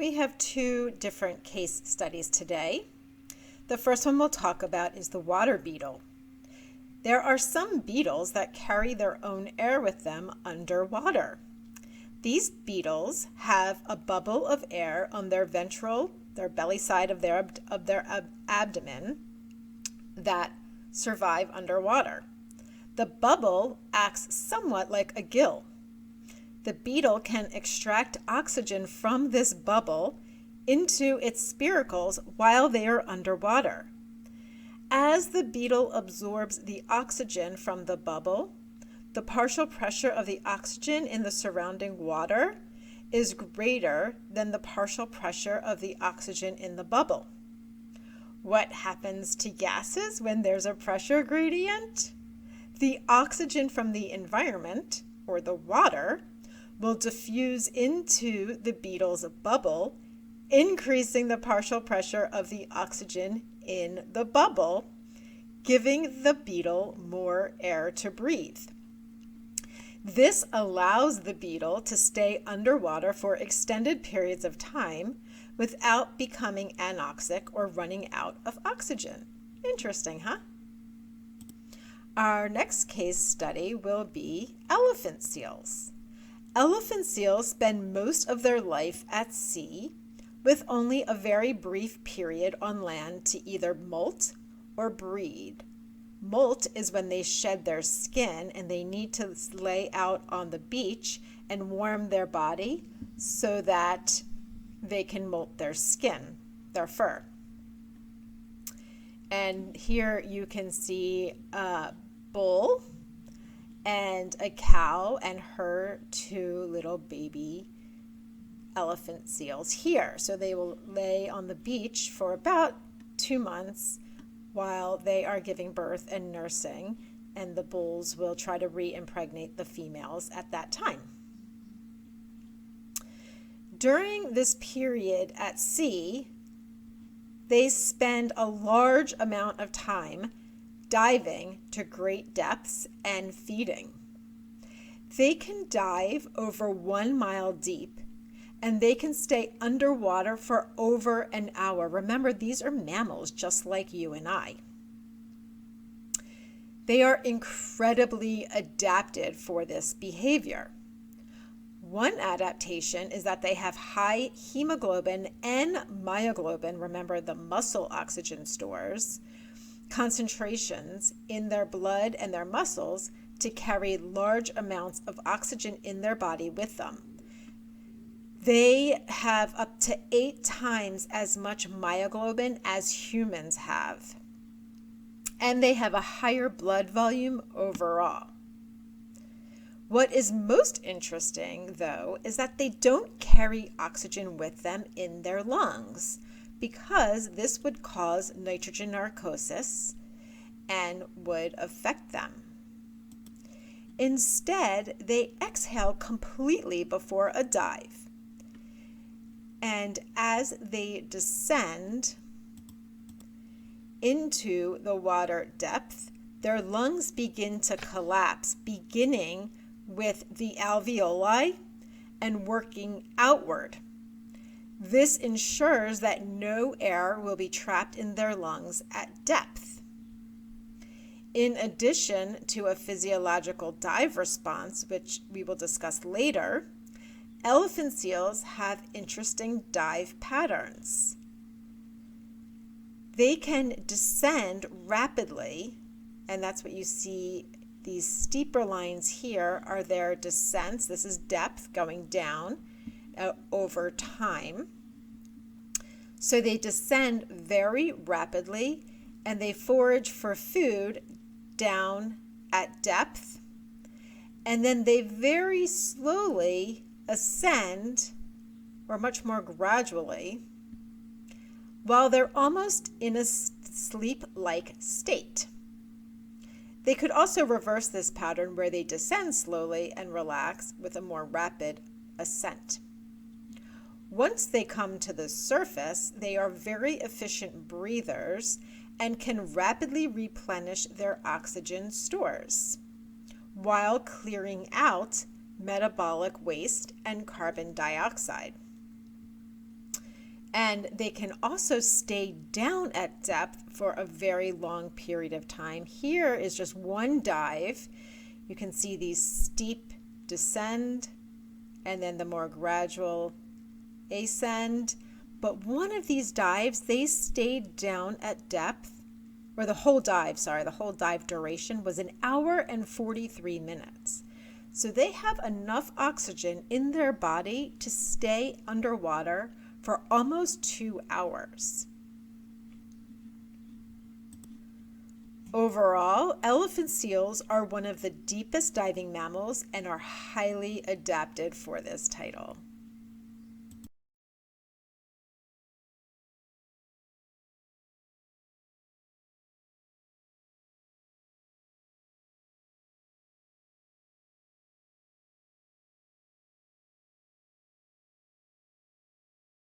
We have two different case studies today. The first one we'll talk about is the water beetle. There are some beetles that carry their own air with them underwater. These beetles have a bubble of air on their ventral, their belly side of their abdomen that survive underwater. The bubble acts somewhat like a gill. The beetle can extract oxygen from this bubble into its spiracles while they are underwater. As the beetle absorbs the oxygen from the bubble, the partial pressure of the oxygen in the surrounding water is greater than the partial pressure of the oxygen in the bubble. What happens to gases when there's a pressure gradient? The oxygen from the environment, or the water, will diffuse into the beetle's bubble, increasing the partial pressure of the oxygen in the bubble, giving the beetle more air to breathe. This allows the beetle to stay underwater for extended periods of time without becoming anoxic or running out of oxygen. Interesting, huh? Our next case study will be elephant seals. Elephant seals spend most of their life at sea with only a very brief period on land to either molt or breed. Molt is when they shed their skin and they need to lay out on the beach and warm their body so that they can molt their skin, their fur. And here you can see a bull and a cow and her two little baby elephant seals here. So they will lay on the beach for about 2 months while they are giving birth and nursing, and the bulls will try to re-impregnate the females at that time. During this period at sea, they spend a large amount of time diving to great depths and feeding. They can dive over 1 mile deep, and they can stay underwater for over an hour. Remember, these are mammals just like you and I. They are incredibly adapted for this behavior. One adaptation is that they have high hemoglobin and myoglobin, remember the muscle oxygen stores, concentrations in their blood and their muscles to carry large amounts of oxygen in their body with them. They have up to 8 times as much myoglobin as humans have. And they have a higher blood volume overall. What is most interesting, though, is that they don't carry oxygen with them in their lungs, because this would cause nitrogen narcosis and would affect them. Instead, they exhale completely before a dive. And as they descend into the water depth, their lungs begin to collapse, beginning with the alveoli and working outward. This ensures that no air will be trapped in their lungs at depth. In addition to a physiological dive response, which we will discuss later, elephant seals have interesting dive patterns. They can descend rapidly, and that's what you see. These steeper lines here are their descents. This is depth going down over time. So they descend very rapidly and they forage for food down at depth. And then they very slowly ascend, or much more gradually, while they're almost in a sleep-like state. They could also reverse this pattern where they descend slowly and relax with a more rapid ascent. Once they come to the surface, they are very efficient breathers and can rapidly replenish their oxygen stores while clearing out metabolic waste and carbon dioxide. And they can also stay down at depth for a very long period of time. Here is just one dive. You can see these steep descend and then the more gradual ascend. But one of these dives, they stayed down at depth, or the whole dive duration was 1 hour and 43 minutes. So they have enough oxygen in their body to stay underwater for almost 2 hours. Overall, elephant seals are one of the deepest diving mammals and are highly adapted for this title.